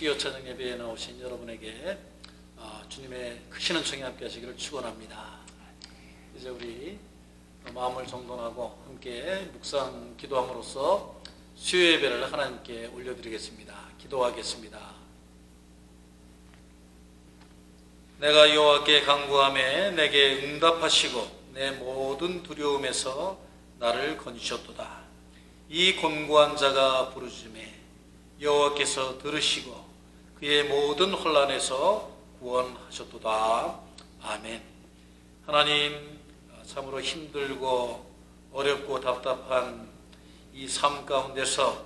수요 찬양 예배에 나오신 여러분에게 주님의 크신 은총이 함께 하시기를 축원합니다. 이제 우리 마음을 정돈하고 함께 묵상 기도함으로써 수요 예배를 하나님께 올려드리겠습니다. 기도하겠습니다. 내가 여호와께 간구하매 내게 응답하시고 내 모든 두려움에서 나를 건지셨도다. 이 곤고한 자가 부르짖음에 여호와께서 들으시고 그의 모든 혼란에서 구원하셨도다. 아멘. 하나님, 참으로 힘들고 어렵고 답답한 이 삶 가운데서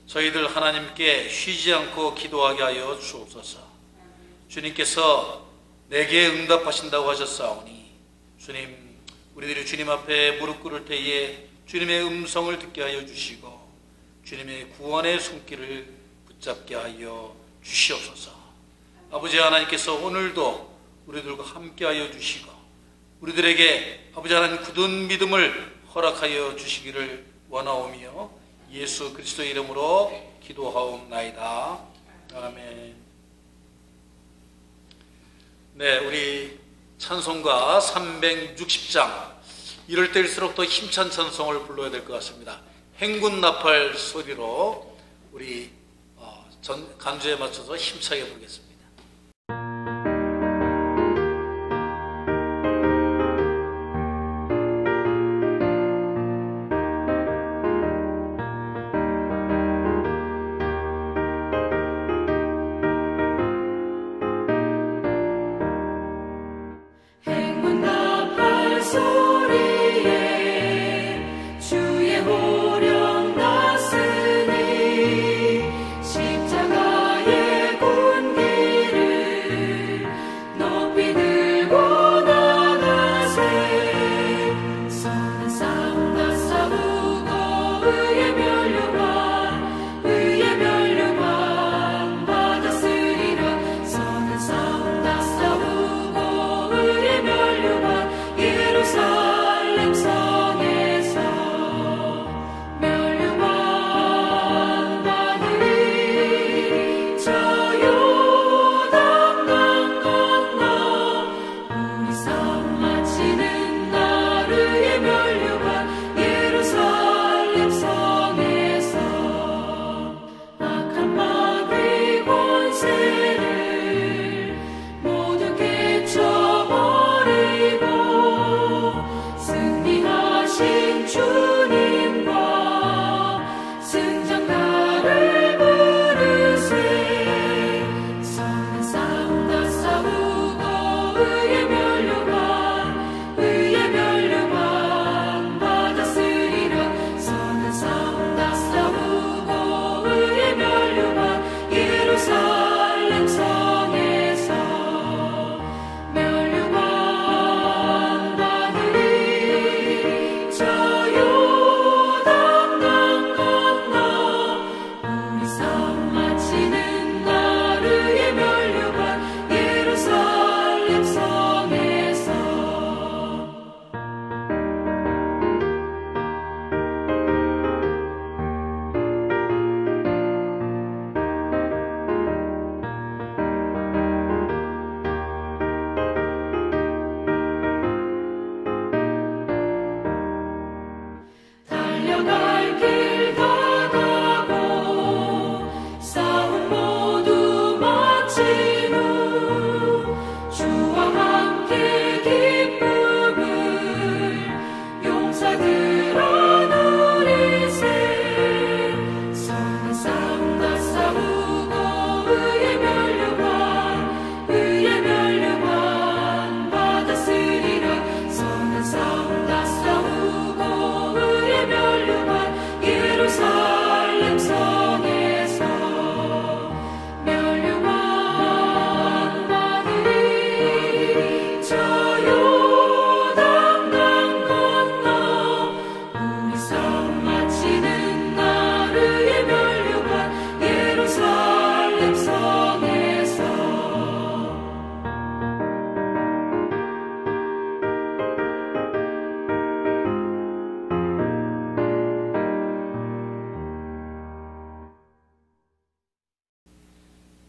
저희들 하나님께 쉬지 않고 기도하게 하여 주옵소서. 주님께서 내게 응답하신다고 하셨사오니 주님, 우리들이 주님 앞에 무릎 꿇을 때에 주님의 음성을 듣게 하여 주시고 주님의 구원의 손길을 붙잡게 하여 주시옵소서. 아버지 하나님께서 오늘도 우리들과 함께 하여 주시고 우리들에게 아버지 하나님 굳은 믿음을 허락하여 주시기를 원하오며 예수 그리스도의 이름으로 기도하옵나이다. 아멘. 네, 우리 찬송가 360장, 이럴 때일수록 더 힘찬 찬송을 불러야 될 것 같습니다. 행군나팔 소리로 우리 간주에 맞춰서 힘차게 부르겠습니다.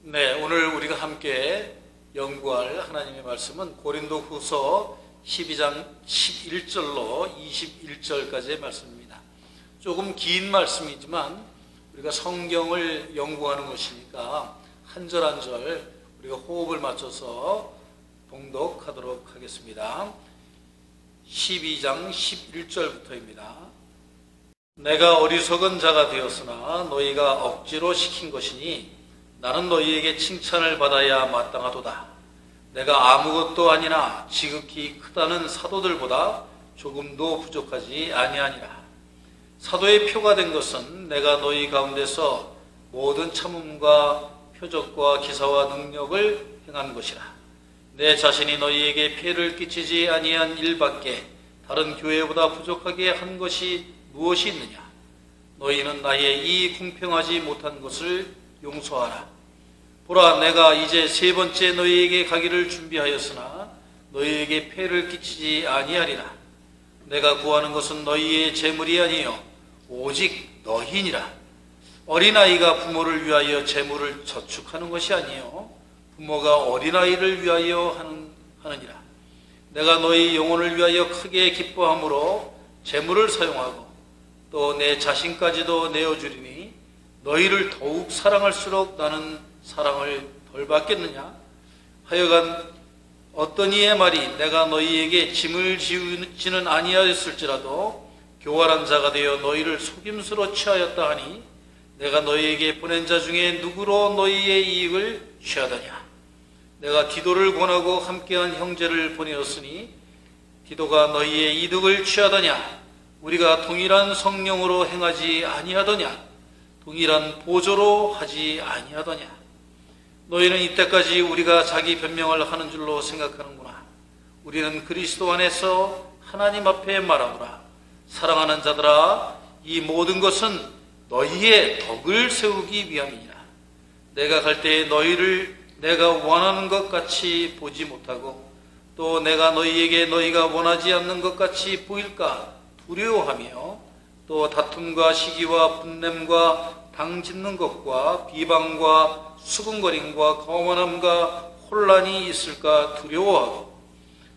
네, 오늘 우리가 함께 연구할 하나님의 말씀은 고린도후서 12장 11절로 21절까지의 말씀입니다. 조금 긴 말씀이지만 우리가 성경을 연구하는 것이니까 한 절 한 절 우리가 호흡을 맞춰서 봉독하도록 하겠습니다. 12장 11절부터입니다. 내가 어리석은 자가 되었으나 너희가 억지로 시킨 것이니 나는 너희에게 칭찬을 받아야 마땅하도다. 내가 아무것도 아니나 지극히 크다는 사도들보다 조금도 부족하지 아니하니라. 사도의 표가 된 것은 내가 너희 가운데서 모든 참음과 표적과 기사와 능력을 행한 것이라. 내 자신이 너희에게 피해를 끼치지 아니한 일밖에 다른 교회보다 부족하게 한 것이 무엇이 있느냐? 너희는 나의 이 공평하지 못한 것을 용서하라. 보라, 내가 이제 세 번째 너희에게 가기를 준비하였으나 너희에게 폐를 끼치지 아니하리라. 내가 구하는 것은 너희의 재물이 아니요 오직 너희니라. 어린아이가 부모를 위하여 재물을 저축하는 것이 아니요 부모가 어린아이를 위하여 하느니라. 내가 너희 영혼을 위하여 크게 기뻐함으로 재물을 사용하고 또 내 자신까지도 내어주리니 너희를 더욱 사랑할수록 나는 사랑을 덜 받겠느냐? 하여간 어떤 이의 말이 내가 너희에게 짐을 지우지는 아니하였을지라도 교활한 자가 되어 너희를 속임수로 취하였다 하니 내가 너희에게 보낸 자 중에 누구로 너희의 이익을 취하더냐? 내가 디도를 권하고 함께한 형제를 보내었으니 디도가 너희의 이득을 취하더냐? 우리가 동일한 성령으로 행하지 아니하더냐? 동일한 보조로 하지 아니하더냐? 너희는 이때까지 우리가 자기 변명을 하는 줄로 생각하는구나. 우리는 그리스도 안에서 하나님 앞에 말하노라. 사랑하는 자들아, 이 모든 것은 너희의 덕을 세우기 위함이니라. 내가 갈 때에 너희를 내가 원하는 것 같이 보지 못하고 또 내가 너희에게 너희가 원하지 않는 것 같이 보일까 두려워하며 또 다툼과 시기와 분냄과 당짓는 것과 비방과 수군거림과 거만함과 혼란이 있을까 두려워하고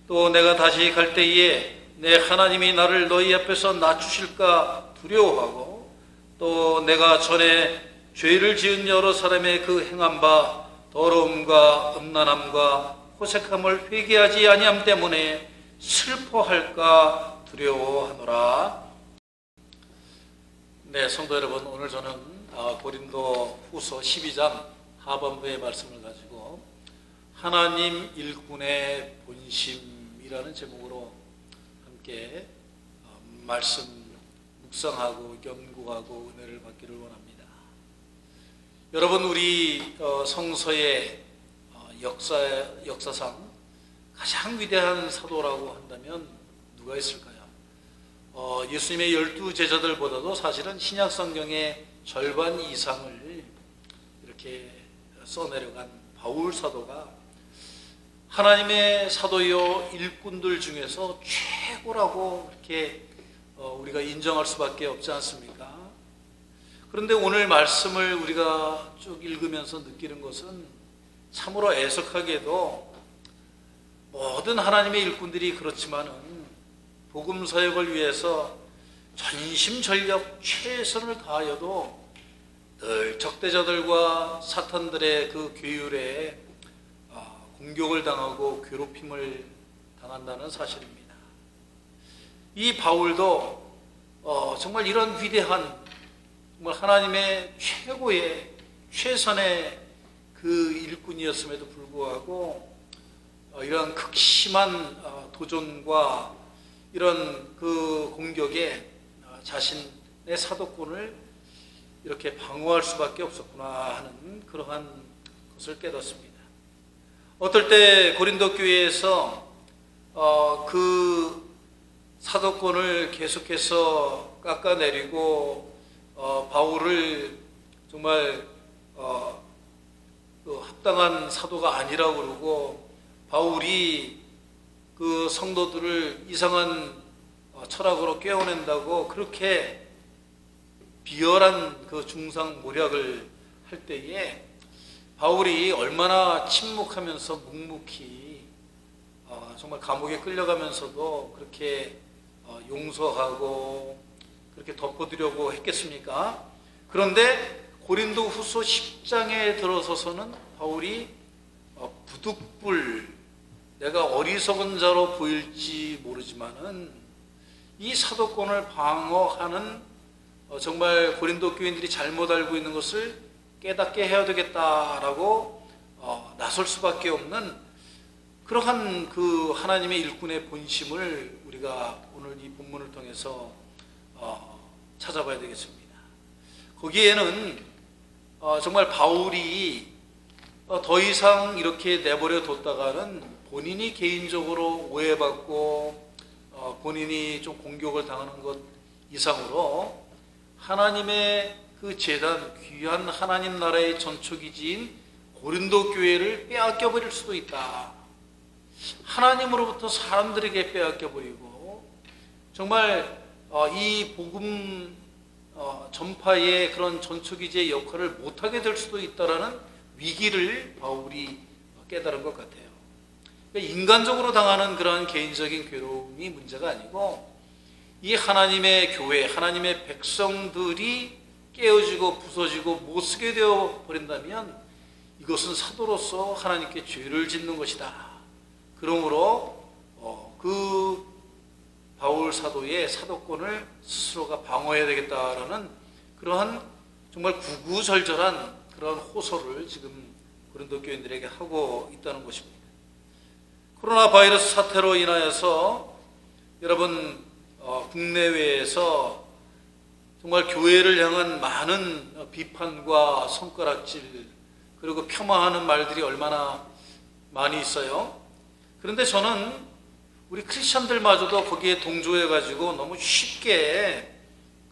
또 내가 다시 갈 때에 내 하나님이 나를 너희 앞에서 낮추실까 두려워하고 또 내가 전에 죄를 지은 여러 사람의 그 행한 바 더러움과 음란함과 호색함을 회개하지 아니함 때문에 슬퍼할까 두려워하노라. 네, 성도 여러분, 오늘 저는 고린도 후서 12장 하반부의 말씀을 가지고 하나님 일꾼의 본심이라는 제목으로 함께 말씀 묵상하고 연구하고 은혜를 받기를 원합니다. 여러분, 우리 성서의 역사상 가장 위대한 사도라고 한다면 누가 있을까요? 예수님의 12제자들보다도 사실은 신약 성경의 절반 이상을 이렇게 써내려간 바울 사도가 하나님의 사도요 일꾼들 중에서 최고라고 이렇게 우리가 인정할 수밖에 없지 않습니까? 그런데 오늘 말씀을 우리가 쭉 읽으면서 느끼는 것은 참으로 애석하게도 모든 하나님의 일꾼들이 그렇지만은 복음 사역을 위해서 전심전력 최선을 다하여도 늘 적대자들과 사탄들의 그 괴율에 공격을 당하고 괴롭힘을 당한다는 사실입니다. 이 바울도 정말 이런 위대한 정말 하나님의 최고의 최선의 그 일꾼이었음에도 불구하고 이런 극심한 도전과 이런 그 공격에 자신의 사도권을 이렇게 방어할 수밖에 없었구나 하는 그러한 것을 깨닫습니다. 어떨 때 고린도 교회에서 그 사도권을 계속해서 깎아내리고 바울을 정말 그 합당한 사도가 아니라고 그러고 바울이 그 성도들을 이상한 철학으로 깨어낸다고 그렇게 비열한 그 중상모략을 할 때에 바울이 얼마나 침묵하면서 묵묵히 정말 감옥에 끌려가면서도 그렇게 용서하고 그렇게 덮어두려고 했겠습니까? 그런데 고린도 후서 10장에 들어서서는 바울이 부득불, 내가 어리석은 자로 보일지 모르지만은 이 사도권을 방어하는 정말 고린도 교인들이 잘못 알고 있는 것을 깨닫게 해야 되겠다라고 나설 수밖에 없는 그러한 그 하나님의 일꾼의 본심을 우리가 오늘 이 본문을 통해서 찾아봐야 되겠습니다. 거기에는 정말 바울이 더 이상 이렇게 내버려 뒀다가는 본인이 개인적으로 오해받고 본인이 좀 공격을 당하는 것 이상으로 하나님의 그 제단, 귀한 하나님 나라의 전초기지인 고린도 교회를 빼앗겨 버릴 수도 있다. 하나님으로부터 사람들에게 빼앗겨 버리고 정말 이 복음 전파의 그런 전초기지의 역할을 못하게 될 수도 있다라는 위기를 바울이 깨달은 것 같아요. 그러니까 인간적으로 당하는 그런 개인적인 괴로움이 문제가 아니고 이 하나님의 교회, 하나님의 백성들이 깨어지고 부서지고 못쓰게 되어 버린다면 이것은 사도로서 하나님께 죄를 짓는 것이다. 그러므로 그 바울 사도의 사도권을 스스로가 방어해야 되겠다라는 그러한 정말 구구절절한 그런 호소를 지금 고린도 교인들에게 하고 있다는 것입니다. 코로나 바이러스 사태로 인하여서 여러분 국내외에서 정말 교회를 향한 많은 비판과 손가락질 그리고 폄하하는 말들이 얼마나 많이 있어요. 그런데 저는 우리 크리스천들마저도 거기에 동조해가지고 너무 쉽게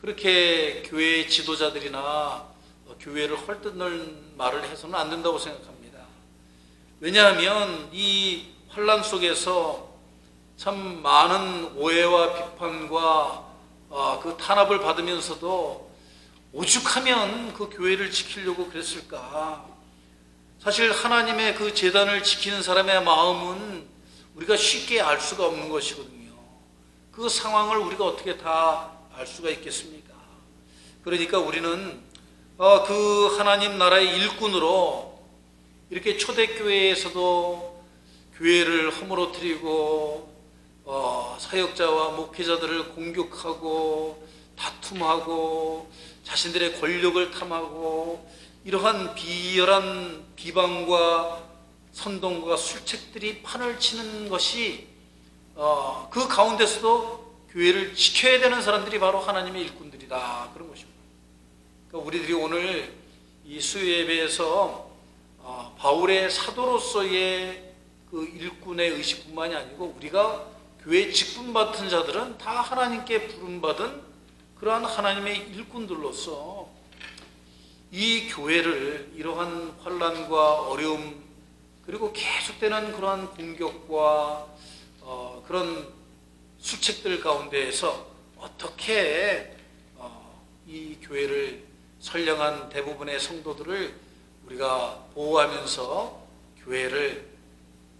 그렇게 교회의 지도자들이나 교회를 헐뜯는 말을 해서는 안 된다고 생각합니다. 왜냐하면 이 환난 속에서 참 많은 오해와 비판과 그 탄압을 받으면서도 오죽하면 그 교회를 지키려고 그랬을까. 사실 하나님의 그 제단을 지키는 사람의 마음은 우리가 쉽게 알 수가 없는 것이거든요. 그 상황을 우리가 어떻게 다 알 수가 있겠습니까? 그러니까 우리는 그 하나님 나라의 일꾼으로 이렇게 초대교회에서도 교회를 허물어뜨리고 사역자와 목회자들을 공격하고 다툼하고 자신들의 권력을 탐하고 이러한 비열한 비방과 선동과 술책들이 판을 치는 것이 그 가운데서도 교회를 지켜야 되는 사람들이 바로 하나님의 일꾼들이다. 그런 것입니다. 그러니까 우리들이 오늘 이 수요예배에서 바울의 사도로서의 그 일꾼의 의식뿐만이 아니고 우리가 교회 직분받은 자들은 다 하나님께 부름받은 그러한 하나님의 일꾼들로서 이 교회를 이러한 환난과 어려움 그리고 계속되는 그러한 공격과 그런 수책들 가운데에서 어떻게 이 교회를 선량한 대부분의 성도들을 우리가 보호하면서 교회를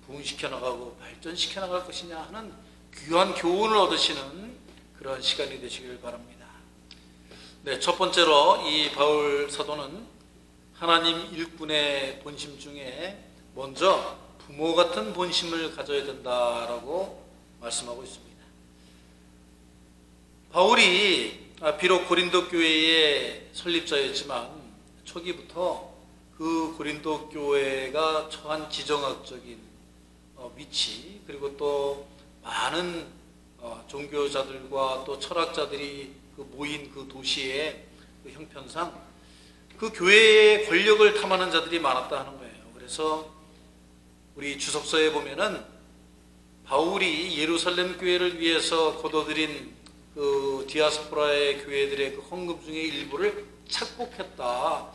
부흥시켜 나가고 발전시켜 나갈 것이냐 하는 귀한 교훈을 얻으시는 그런 시간이 되시길 바랍니다. 네, 첫 번째로 이 바울 사도는 하나님 일꾼의 본심 중에 먼저 부모 같은 본심을 가져야 된다라고 말씀하고 있습니다. 바울이 비록 고린도 교회의 설립자였지만 초기부터 그 고린도 교회가 처한 지정학적인 위치 그리고 또 많은 종교자들과 또 철학자들이 모인 그 도시의 그 형편상 그 교회의 권력을 탐하는 자들이 많았다 하는 거예요. 그래서 우리 주석서에 보면은 바울이 예루살렘 교회를 위해서 거둬들인 그 디아스포라의 교회들의 그 헌금 중의 일부를 착복했다.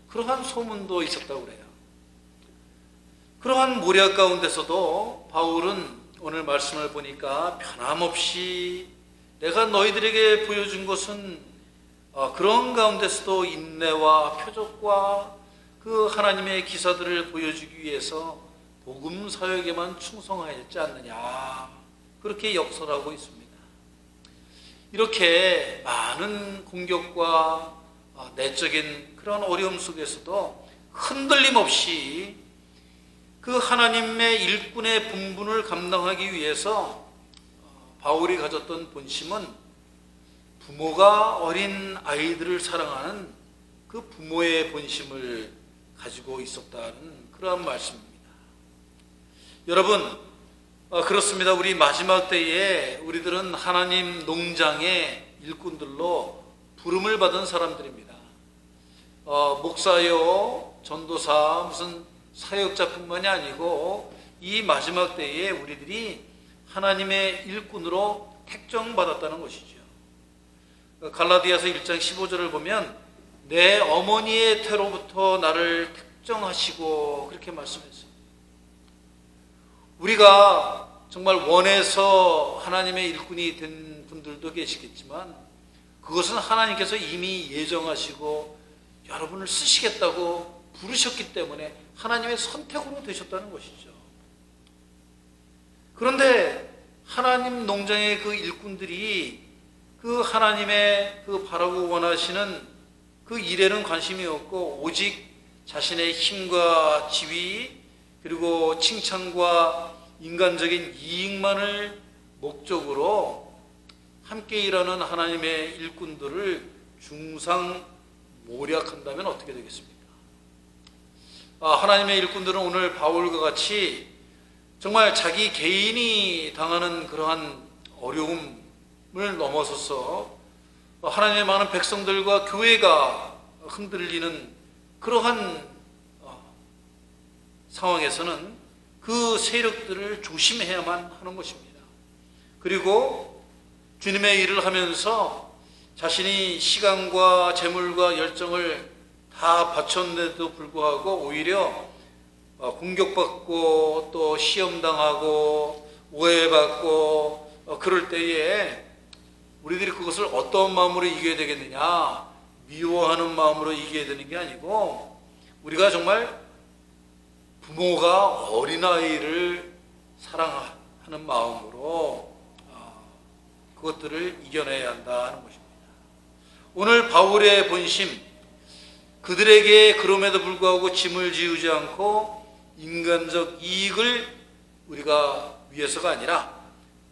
그러한 소문도 있었다고 그래요. 그러한 모략 가운데서도 바울은 오늘 말씀을 보니까 변함없이 내가 너희들에게 보여준 것은 그런 가운데서도 인내와 표적과 그 하나님의 기사들을 보여주기 위해서 복음 사역에만 충성하였지 않느냐, 그렇게 역설하고 있습니다. 이렇게 많은 공격과 내적인 그런 어려움 속에서도 흔들림 없이 그 하나님의 일꾼의 분분을 감당하기 위해서 바울이 가졌던 본심은 부모가 어린 아이들을 사랑하는 그 부모의 본심을 가지고 있었다는 그러한 말씀입니다. 여러분, 그렇습니다. 우리 마지막 때에 우리들은 하나님 농장의 일꾼들로 부름을 받은 사람들입니다. 목사요, 전도사, 무슨 사역자뿐만이 아니고 이 마지막 때에 우리들이 하나님의 일꾼으로 택정받았다는 것이죠. 갈라디아서 1장 15절을 보면 내 어머니의 태로부터 나를 택정하시고 그렇게 말씀했어요. 우리가 정말 원해서 하나님의 일꾼이 된 분들도 계시겠지만 그것은 하나님께서 이미 예정하시고 여러분을 쓰시겠다고 부르셨기 때문에 하나님의 선택으로 되셨다는 것이죠. 그런데 하나님 농장의 그 일꾼들이 그 하나님의 그 바라고 원하시는 그 일에는 관심이 없고 오직 자신의 힘과 지위 그리고 칭찬과 인간적인 이익만을 목적으로 함께 일하는 하나님의 일꾼들을 중상모략한다면 어떻게 되겠습니까? 하나님의 일꾼들은 오늘 바울과 같이 정말 자기 개인이 당하는 그러한 어려움을 넘어서서 하나님의 많은 백성들과 교회가 흔들리는 그러한 상황에서는 그 세력들을 조심해야만 하는 것입니다. 그리고 주님의 일을 하면서 자신이 시간과 재물과 열정을 다 바쳤는데도 불구하고 오히려 공격받고 또 시험당하고 오해받고 그럴 때에 우리들이 그것을 어떤 마음으로 이겨야 되겠느냐, 미워하는 마음으로 이겨야 되는 게 아니고 우리가 정말 부모가 어린아이를 사랑하는 마음으로 그것들을 이겨내야 한다는 것입니다. 오늘 바울의 본심, 그들에게 그럼에도 불구하고 짐을 지우지 않고 인간적 이익을 우리가 위해서가 아니라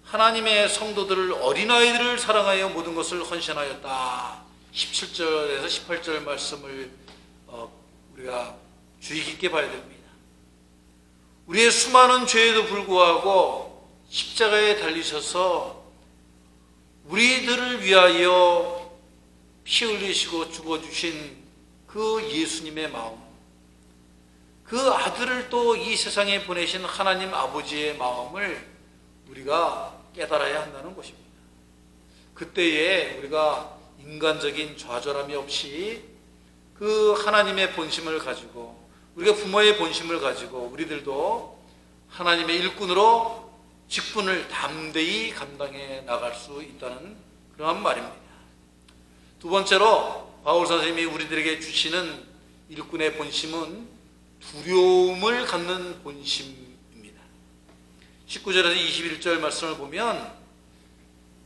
하나님의 성도들을 어린아이들을 사랑하여 모든 것을 헌신하였다. 17절에서 18절 말씀을 우리가 주의 깊게 봐야 됩니다. 우리의 수많은 죄에도 불구하고 십자가에 달리셔서 우리들을 위하여 피 흘리시고 죽어주신 그 예수님의 마음, 그 아들을 또 이 세상에 보내신 하나님 아버지의 마음을 우리가 깨달아야 한다는 것입니다. 그때에 우리가 인간적인 좌절함이 없이 그 하나님의 본심을 가지고 우리가 부모의 본심을 가지고 우리들도 하나님의 일꾼으로 직분을 담대히 감당해 나갈 수 있다는 그러한 말입니다. 두 번째로 바울 선생님이 우리들에게 주시는 일꾼의 본심은 두려움을 갖는 본심입니다. 19절에서 21절 말씀을 보면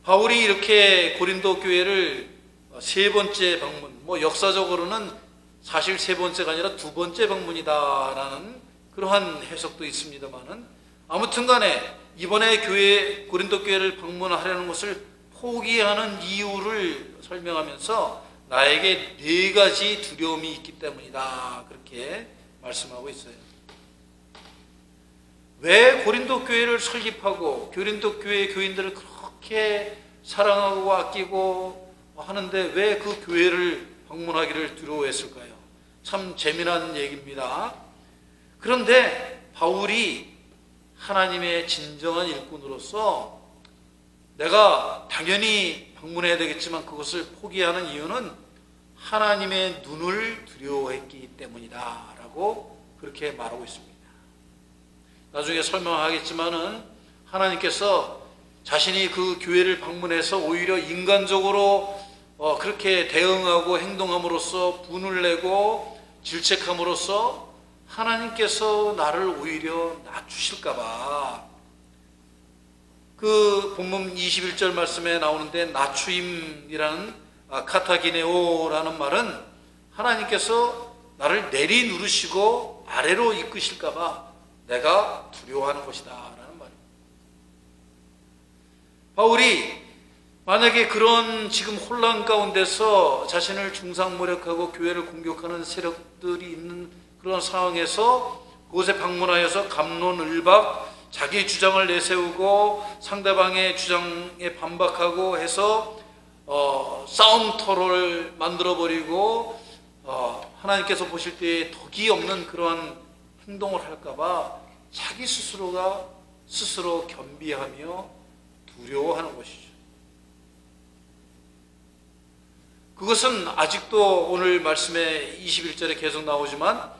바울이 이렇게 고린도 교회를 세 번째 방문, 역사적으로는 사실 세 번째가 아니라 두 번째 방문이다라는 그러한 해석도 있습니다만은 아무튼 간에 이번에 고린도 교회를 방문하려는 것을 포기하는 이유를 설명하면서 나에게 네 가지 두려움이 있기 때문이다, 그렇게 말씀하고 있어요. 왜 고린도 교회를 설립하고 고린도 교회 교인들을 그렇게 사랑하고 아끼고 하는데 왜 그 교회를 방문하기를 두려워했을까요? 참 재미난 얘기입니다. 그런데 바울이 하나님의 진정한 일꾼으로서 내가 당연히 방문해야 되겠지만 그것을 포기하는 이유는 하나님의 눈을 두려워했기 때문이다 라고 그렇게 말하고 있습니다. 나중에 설명하겠지만은 하나님께서 자신이 그 교회를 방문해서 오히려 인간적으로 그렇게 대응하고 행동함으로써 분을 내고 질책함으로써 하나님께서 나를 오히려 낮추실까봐 그 본문 21절 말씀에 나오는데 낮추임이라는 카타기네오라는 말은 하나님께서 나를 내리누르시고 아래로 이끄실까봐 내가 두려워하는 것이다 라는 말입니다. 바울이 만약에 그런 지금 혼란 가운데서 자신을 중상모략하고 교회를 공격하는 세력들이 있는 그런 상황에서 그곳에 방문하여서 갑론을박 자기 주장을 내세우고 상대방의 주장에 반박하고 해서 싸움터를 만들어버리고 하나님께서 보실 때에 덕이 없는 그러한 행동을 할까봐 자기 스스로가 스스로 겸비하며 두려워하는 것이죠. 그것은 아직도 오늘 말씀에 21절에 계속 나오지만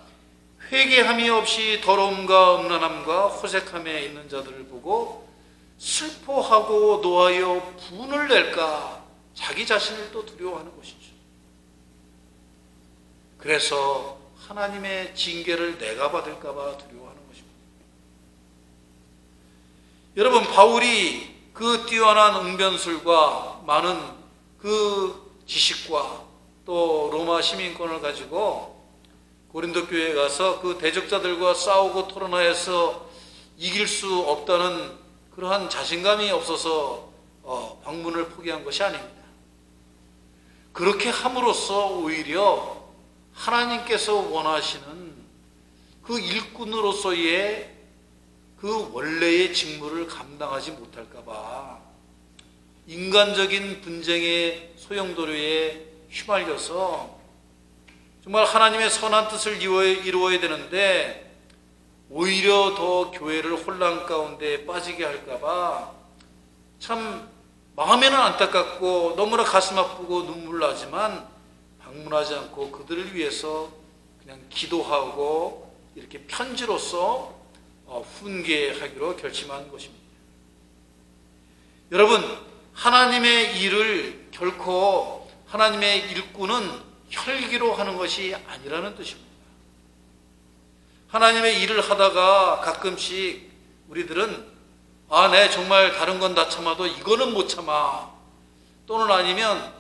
회개함이 없이 더러움과 음란함과 호색함에 있는 자들을 보고 슬퍼하고 노하여 분을 낼까 자기 자신을 또 두려워하는 것이죠. 그래서 하나님의 징계를 내가 받을까 봐 두려워하는 것입니다. 여러분, 바울이 그 뛰어난 웅변술과 많은 그 지식과 또 로마 시민권을 가지고 고린도 교회에 가서 그 대적자들과 싸우고 토론하여서 이길 수 없다는 그러한 자신감이 없어서 방문을 포기한 것이 아닙니다. 그렇게 함으로써 오히려 하나님께서 원하시는 그 일꾼으로서의 그 원래의 직무를 감당하지 못할까 봐 인간적인 분쟁의 소용돌이에 휘말려서 정말 하나님의 선한 뜻을 이루어야 되는데 오히려 더 교회를 혼란 가운데 빠지게 할까 봐 참 마음에는 안타깝고 너무나 가슴 아프고 눈물 나지만 방문하지 않고 그들을 위해서 그냥 기도하고 이렇게 편지로서 훈계하기로 결심한 것입니다. 여러분, 하나님의 일을 결코 하나님의 일꾼은 혈기로 하는 것이 아니라는 뜻입니다. 하나님의 일을 하다가 가끔씩 우리들은 네, 정말 다른 건 다 참아도 이거는 못 참아. 또는 아니면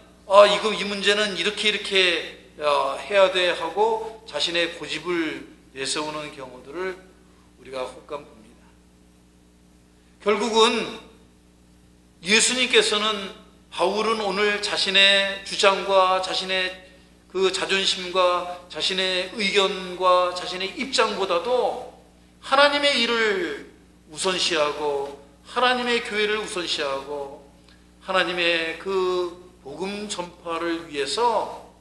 이 문제는 이렇게 해야 돼 하고 자신의 고집을 내세우는 경우들을 우리가 혹감 봅니다. 결국은 예수님께서는 바울은 오늘 자신의 주장과 자신의 그 자존심과 자신의 의견과 자신의 입장보다도 하나님의 일을 우선시하고 하나님의 교회를 우선시하고 하나님의 그 복음 전파를 위해서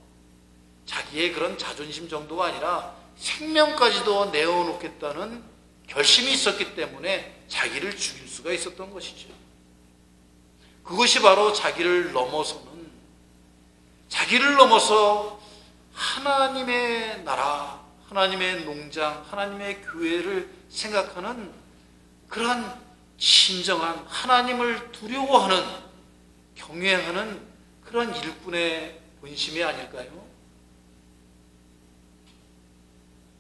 자기의 그런 자존심 정도가 아니라 생명까지도 내어놓겠다는 결심이 있었기 때문에 자기를 죽일 수가 있었던 것이죠. 그것이 바로 자기를 넘어서 하나님의 나라, 하나님의 농장, 하나님의 교회를 생각하는 그러한 진정한 하나님을 두려워하는 경외하는 그런 일꾼의 본심이 아닐까요?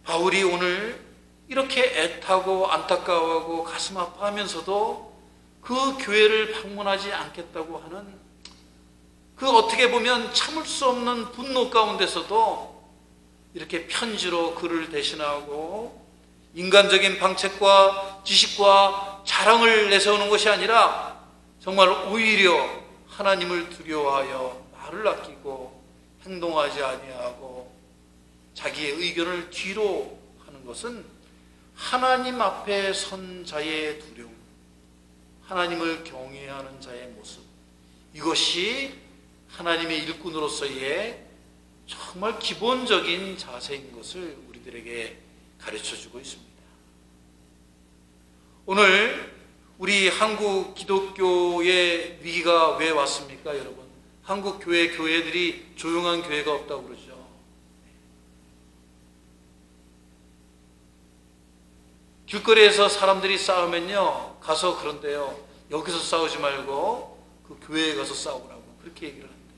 바울이 오늘 이렇게 애타고 안타까워하고 가슴 아파하면서도 그 교회를 방문하지 않겠다고 하는 그 어떻게 보면 참을 수 없는 분노 가운데서도 이렇게 편지로 그를 대신하고 인간적인 방책과 지식과 자랑을 내세우는 것이 아니라 정말 오히려 하나님을 두려워하여 말을 아끼고 행동하지 아니하고 자기의 의견을 뒤로 하는 것은 하나님 앞에 선 자의 두려움, 하나님을 경외하는 자의 모습, 이것이 하나님의 일꾼으로서의 정말 기본적인 자세인 것을 우리들에게 가르쳐주고 있습니다. 오늘 우리 한국 기독교의 위기가 왜 왔습니까, 여러분? 한국 교회들이 조용한 교회가 없다고 그러죠. 길거리에서 사람들이 싸우면요, 가서 그런데요, 여기서 싸우지 말고 그 교회에 가서 싸우라고 그렇게 얘기를 합니다.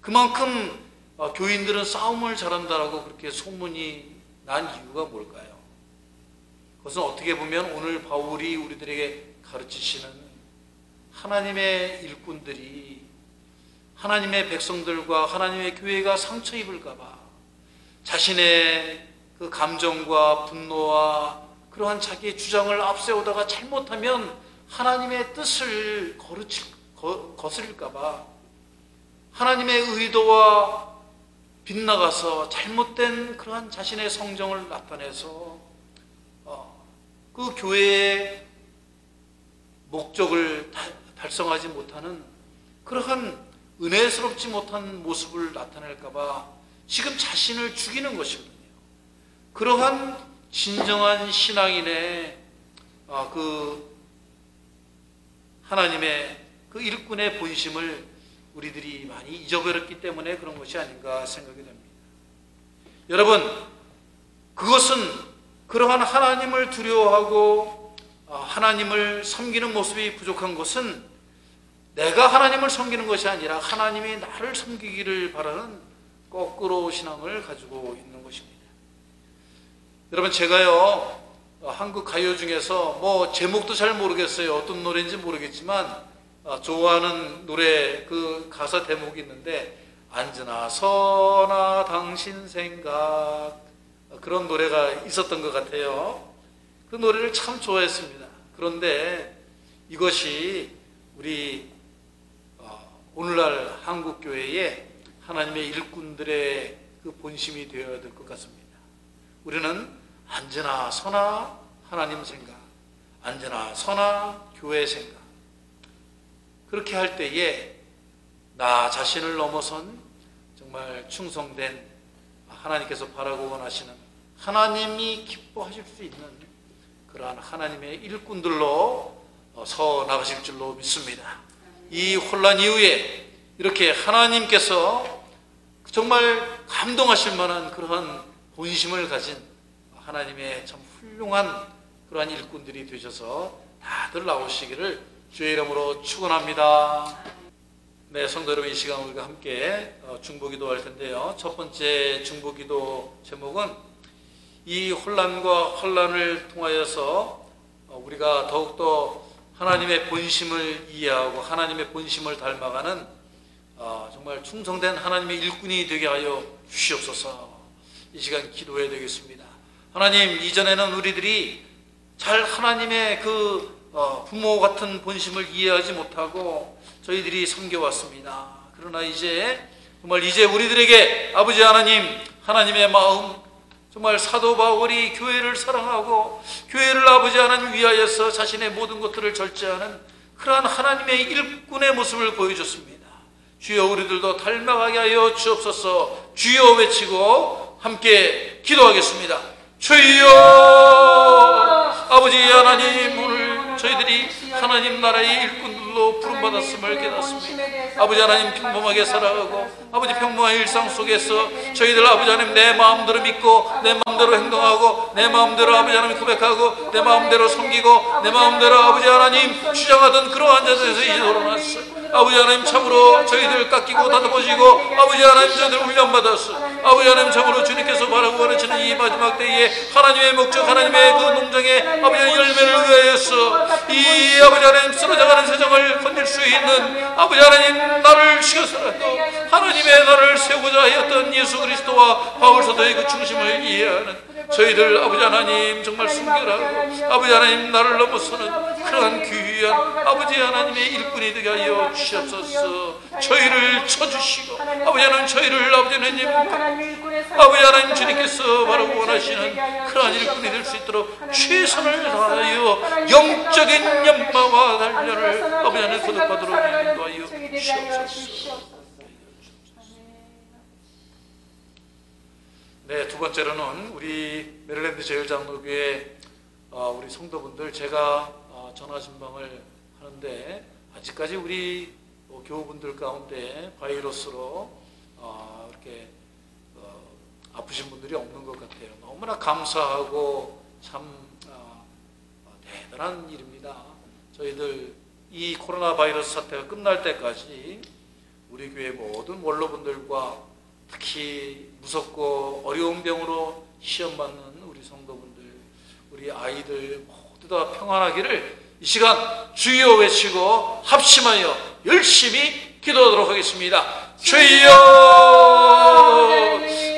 그만큼 교인들은 싸움을 잘한다라고 그렇게 소문이 난 이유가 뭘까요? 그것은 어떻게 보면 오늘 바울이 우리들에게 가르치시는 하나님의 일꾼들이 하나님의 백성들과 하나님의 교회가 상처 입을까 봐 자신의 그 감정과 분노와 그러한 자기의 주장을 앞세우다가 잘못하면 하나님의 뜻을 거스릴까 봐 하나님의 의도와 빗나가서 잘못된 그러한 자신의 성정을 나타내서 그 교회의 목적을 달성하지 못하는 그러한 은혜스럽지 못한 모습을 나타낼까 봐 지금 자신을 죽이는 것이거든요. 그러한 진정한 신앙인의 그 하나님의 그 일꾼의 본심을 우리들이 많이 잊어버렸기 때문에 그런 것이 아닌가 생각이 됩니다. 여러분, 그것은 그러한 하나님을 두려워하고 하나님을 섬기는 모습이 부족한 것은 내가 하나님을 섬기는 것이 아니라 하나님이 나를 섬기기를 바라는 거꾸로 신앙을 가지고 있는 것입니다. 여러분, 제가요 한국 가요 중에서 뭐 제목도 잘 모르겠어요. 어떤 노래인지 모르겠지만 좋아하는 노래 그 가사 대목이 있는데 앉으나 서나 당신 생각 그런 노래가 있었던 것 같아요. 그 노래를 참 좋아했습니다. 그런데 이것이 우리 오늘날 한국교회에 하나님의 일꾼들의 그 본심이 되어야 될 것 같습니다. 우리는 언제나 서나 하나님 생각, 언제나 서나 교회 생각, 그렇게 할 때에 나 자신을 넘어선 정말 충성된 하나님께서 바라고 원하시는 하나님이 기뻐하실 수 있는 그러한 하나님의 일꾼들로 서 나가실 줄로 믿습니다. 이 혼란 이후에 이렇게 하나님께서 정말 감동하실 만한 그러한 본심을 가진 하나님의 참 훌륭한 그러한 일꾼들이 되셔서 다들 나오시기를 주의 이름으로 축원합니다. 네, 성도 여러분, 이 시간 우리가 함께 중보기도 할 텐데요. 첫 번째 중보기도 제목은 이 혼란과 혼란을 통하여서 우리가 더욱더 하나님의 본심을 이해하고 하나님의 본심을 닮아가는 정말 충성된 하나님의 일꾼이 되게 하여 주시옵소서. 이 시간 기도해야 되겠습니다. 하나님, 이전에는 우리들이 잘 하나님의 그 부모 같은 본심을 이해하지 못하고 저희들이 섬겨왔습니다. 그러나 이제 정말 이제 우리들에게 아버지 하나님, 하나님의 마음, 정말 사도 바울이 교회를 사랑하고 교회를 아버지 하나님 위하여서 자신의 모든 것들을 절제하는 그러한 하나님의 일꾼의 모습을 보여줬습니다. 주여, 우리들도 닮아가게 하여 주옵소서. 주여 외치고 함께 기도하겠습니다. 주여, 아버지 하나님, 오늘 저희들이 하나님 나라의 일꾼들로 부름받았음을 깨닫습니다. 아버지 하나님, 평범하게 살아가고 아버지 평범한 일상 속에서 저희들 아버지 하나님 내 마음대로 믿고 내 마음대로 행동하고 내 마음대로 아버지 하나님 고백하고 내 마음대로 섬기고 내 마음대로 아버지 하나님 주장하던 그러한 자세에서 이제 돌아왔어. 아버지 하나님, 참으로 저희들 깎이고 다듬어지고 아버지 하나님 저희들 훈련받았어. 아버지 하나님, 참으로 주님께서 바라고 원하시는 이 마지막 때에 하나님의 목적, 하나님의 그 농장의 아버지 하나님 열매를 위하여서 이 아버지 하나님 쓰러져가는 세상을 건질 수 있는 아버지 하나님 나를 시켜서라도 하나님의 나를 세우고자 하였던 예수 그리스도와 바울 사도의 그 중심을 이해하는 저희들 아버지 하나님 정말 순결하고 아버지 하나님 나를 넘어서는 그러한 귀한 아버지 하나님의 일꾼이 되게 하여 주시옵소서. 저희를 쳐주시고 아버지 하나님 저희를 아버지 하나님 아버지 하나님 주님께서 바라고 원하시는 그러한 일꾼이 될 수 있도록 최선을 다하여 영적인 연마와 단련을 아버지 하나님 거듭하도록 인도하여 주시옵소서. 네, 두 번째로는 우리 메릴랜드 제일장로교회 우리 성도분들 제가 전화 신방을 하는데 아직까지 우리 교우분들 가운데 바이러스로 이렇게 아프신 분들이 없는 것 같아요. 너무나 감사하고 참 대단한 일입니다. 저희들 이 코로나 바이러스 사태가 끝날 때까지 우리 교회 모든 원로분들과 특히 무섭고 어려운 병으로 시험받는 우리 성도분들, 우리 아이들 모두 다 평안하기를 이 시간 주여 외치고 합심하여 열심히 기도하도록 하겠습니다. 주여!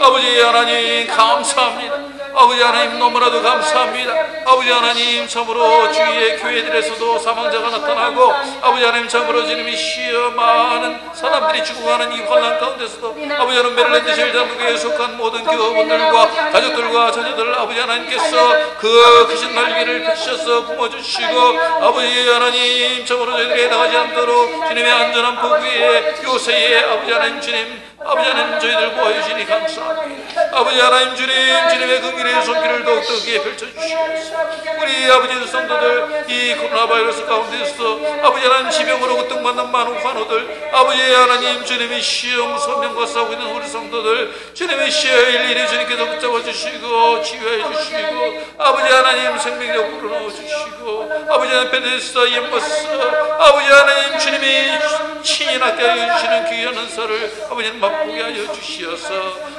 아버지 하나님 감사합니다. 아버지 하나님 너무나도 감사합니다. 아버지 하나님 참으로 주위의 교회들에서도 사망자가 나타나고 아버지 하나님 참으로 주님이 시여 많은 사람들이 죽어가는 이 환난 가운데서도 아버지 하나님 메릴랜드 제일장국에 속한 모든 교우분들과 가족들과 자녀들 아버지 하나님께서 그 크신 날개를 펼치셔서 품어주시고 아버지 하나님 참으로 저희들이 나가지 않도록 주님의 안전한 보구에 요새에 아버지 하나님 주님 아버지 하나님 저희들 보아주시니 감사합니다. 아버지 하나님 주님의 긍휼의 손길을 더욱더 귀에 펼쳐주시옵소서. 우리 아버지 성도들 이 코로나 바이러스 가운데서 아버지 하나님 지병으로 고통받는 많은 환우들 아버지 하나님 주님의 시험 소명과 싸우고 있는 우리 성도들 주님의 시여 일일이 주님께서 붙잡아 주시고 치유해 주시고 아버지 하나님 생명력 불어넣어 주시고 아버지 하나님 베데스다 옌버스 아버지 하나님 주님이 친히 낫게 하여 주시는 귀한 은사를 아버지는 맛보게 하여 주시어서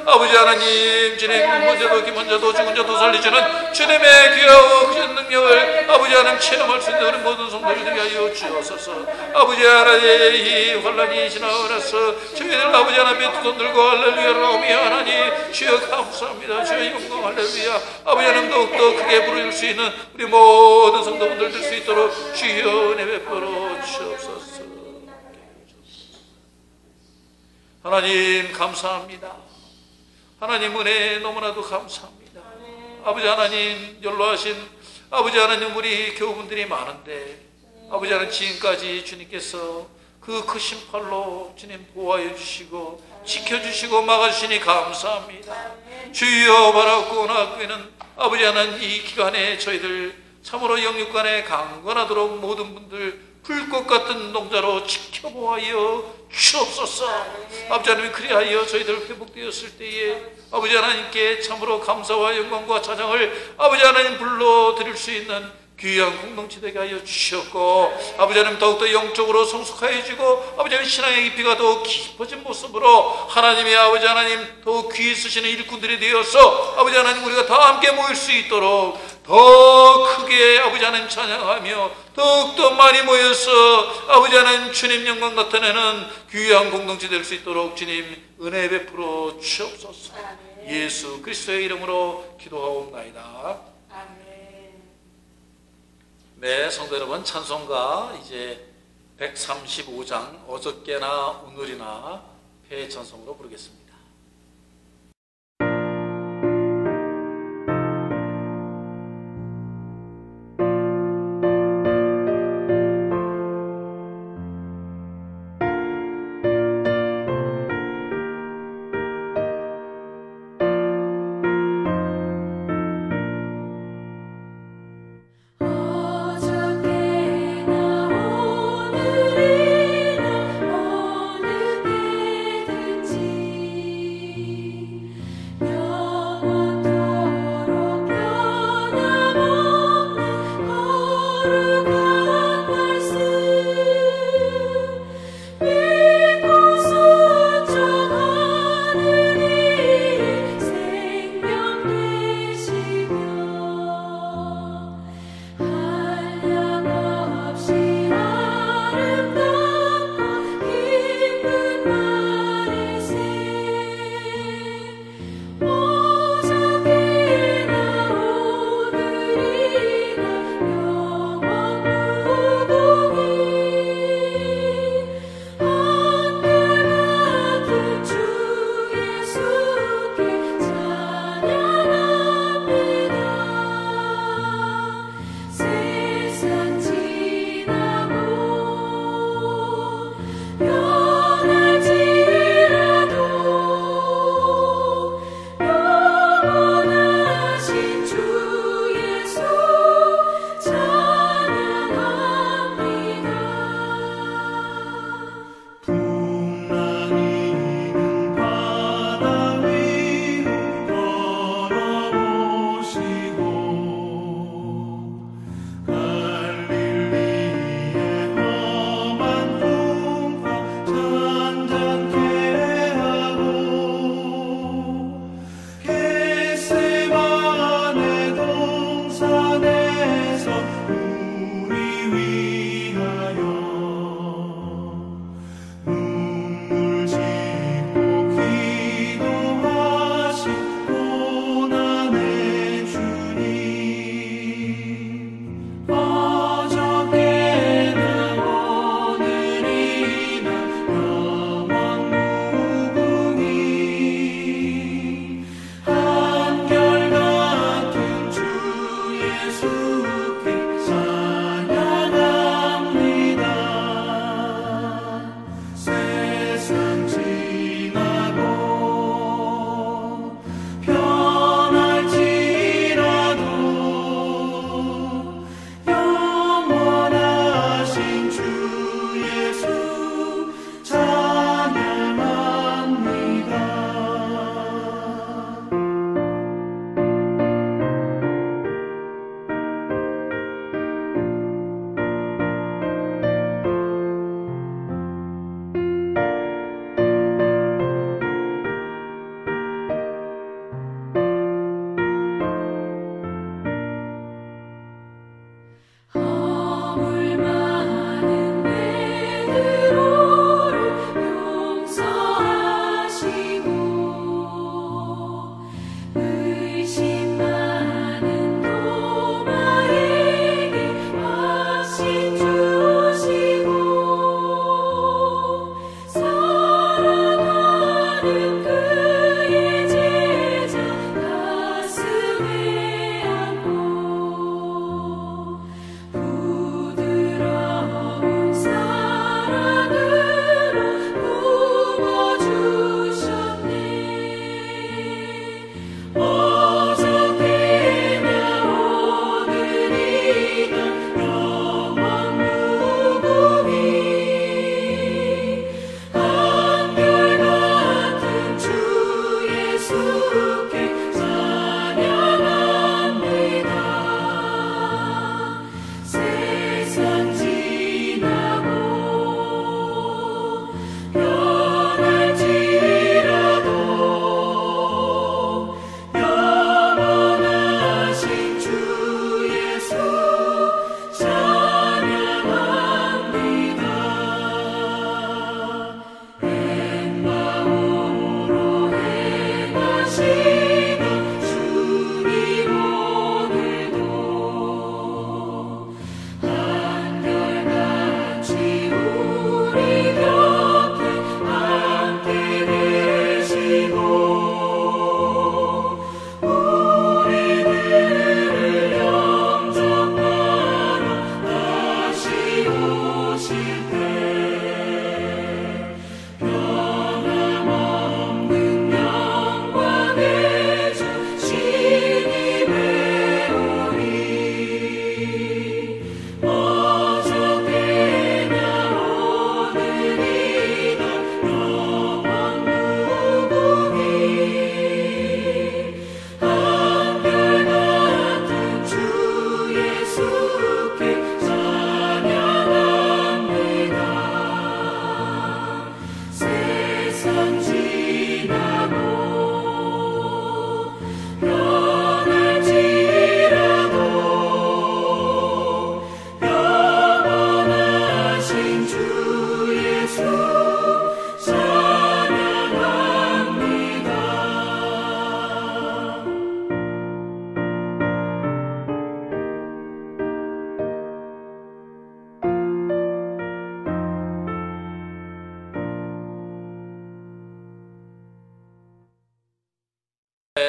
아버지 하나님 주님 문제도 기문자도 죽은 자도 살리시는 주님의 귀하고 크신 능력을 아버지 하나님 체험할 수 있는 모든 성도들에게 하여 주옵소서. 아버지 하나님 이 환란이 지나가서 저희들 아버지 하나님의 두 손 들고 할렐루야 라오미 하나님 주여 감사합니다. 주여 영광 할렐루야. 아버지 하나님 더욱더 크게 부르실 수 있는 우리 모든 성도분들 될 수 있도록 주여 은혜 베풀어 주옵소서. 하나님 감사합니다. 하나님 은혜 너무나도 감사합니다. 아버지 하나님 연로하신 아버지 하나님 우리 교우분들이 많은데 아버지 하나님 지금까지 주님께서 그 크신 팔로 주님 보호하여 주시고 지켜주시고 막아주시니 감사합니다. 주여 바라고 나아가는 아버지 하나님 이 기간에 저희들 참으로 영육간에 강건하도록 모든 분들 불꽃 같은 농자로 지켜보아여 주옵소서. 아버지 하나님 그리하여 저희들 회복되었을 때에 아버지 하나님께 참으로 감사와 영광과 찬양을 아버지 하나님 불러드릴 수 있는 귀한 공동체 되게 하여 주셨고 아버지 하나님 더욱더 영적으로 성숙하여지고 아버지 하나님 신앙의 깊이가 더욱 깊어진 모습으로 하나님의 아버지 하나님 더욱 귀 쓰시는 일꾼들이 되어서 아버지 하나님 우리가 다 함께 모일 수 있도록 더 크게 아버지 하나님 찬양하며 더욱더 많이 모여서 아버지 하나님 주님 영광 나타내는 귀한 공동체 될 수 있도록 주님 은혜 베풀어 주옵소서. 예수 그리스도의 이름으로 기도하옵나이다. 네, 성도 여러분 찬송가 이제 135장 어저께나 오늘이나 폐 찬송으로 부르겠습니다. 어느 게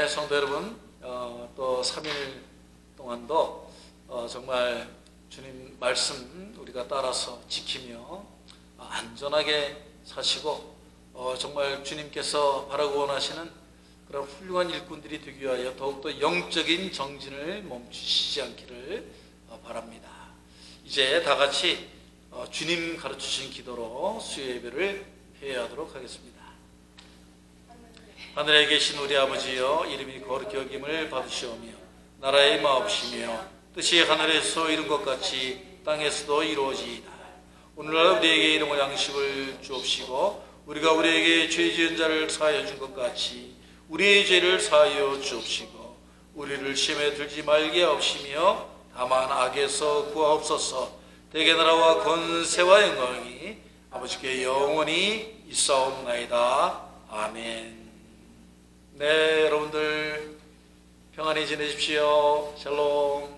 주님의 성도 여러분, 또 3일 동안도 정말 주님 말씀 우리가 따라서 지키며 안전하게 사시고 정말 주님께서 바라고 원하시는 그런 훌륭한 일꾼들이 되기 위하여 더욱더 영적인 정진을 멈추시지 않기를 바랍니다. 이제 다 같이 주님 가르치신 기도로 수요 예배를 회개하도록 하겠습니다. 하늘에 계신 우리 아버지여, 이름이 거룩히 여김을 받으시오며 나라의 마옵시며 뜻이 하늘에서 이룬 것 같이 땅에서도 이루어지이다. 오늘날 우리에게 일용할 양식을 주옵시고 우리가 우리에게 죄 지은 자를 사하여 준 것 같이 우리의 죄를 사하여 주옵시고 우리를 시험에 들지 말게 하옵시며 다만 악에서 구하옵소서. 대개 나라와 권세와 영광이 아버지께 영원히 있사옵나이다. 아멘. 네, 여러분들 평안히 지내십시오. 샬롬.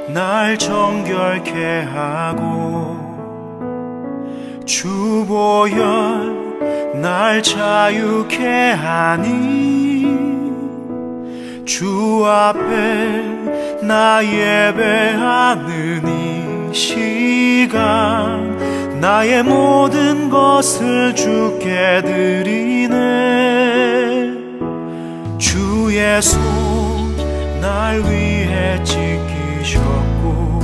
날 정결케 하고 주보혈 날 자유케 하니 주 앞에 나 예배하는 이 시간 나의 모든 것을 주께 드리네. 주의 손 날 위해 지키셨고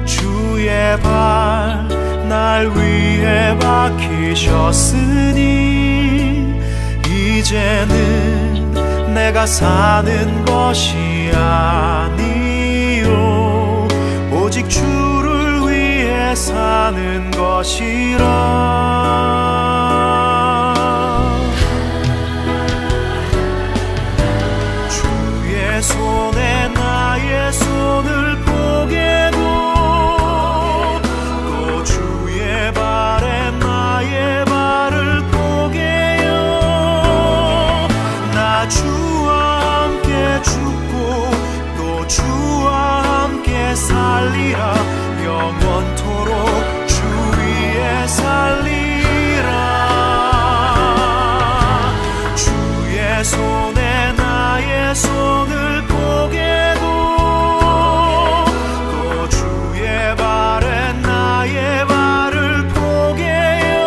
주의 발 날 위해 박히셨으니 이제는 내가 사는 것이 아니요 오직 주를 위해 사는 것이라. 손에 나의 손을 포개고 또 주의 발에 나의 발을 포개요. 나 주와 함께 죽고 또 주와 함께 살리라. 영원토록 주 위에 살리라. 주의 손에 나의 손을 포개고 또 주의 발에 나의 발을 포개요.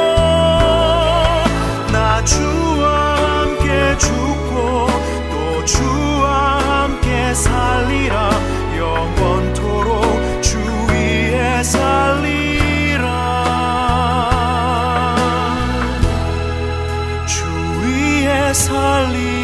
나 주와 함께 죽고 또 주와 함께 살리라. 영원토록 주 위에 살리라. 주 위에 살리라.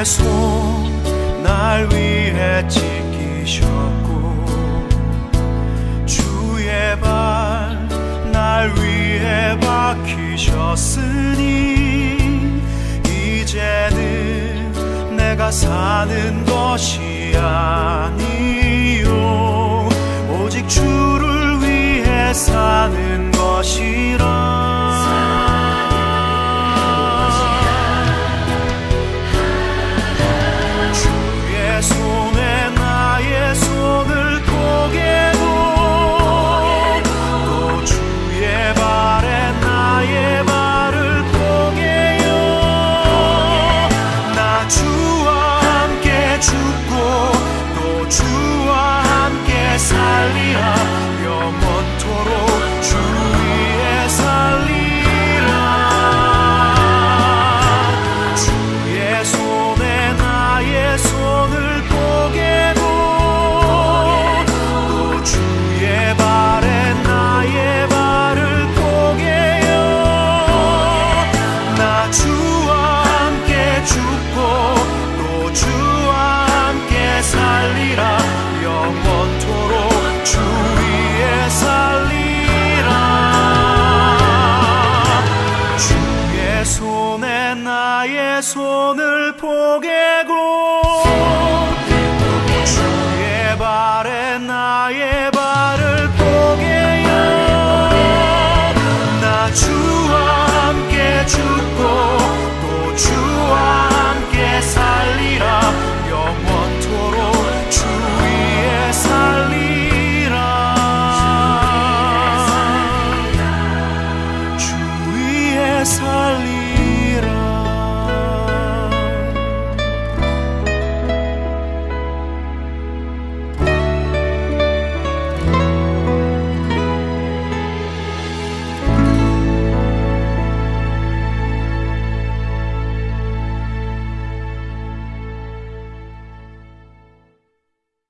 손 날 위해 지키셨고 주의 발 날 위해 박히셨으니 이제는 내가 사는 것이 아니요 오직 주를 위해 사는 것이라. 손에 나의 손을 포개고 또 주의 발에 나의 발을 포개요. 나 주와 함께 죽고 또 주와 함께 살리라. 영원토록 주 위에 주와 함께 살리라 영원토록 주 위에 살리라 주의 손에 나의 손을 포개고 주의 발에 나의 발을 포개요 나 주와 함께 죽고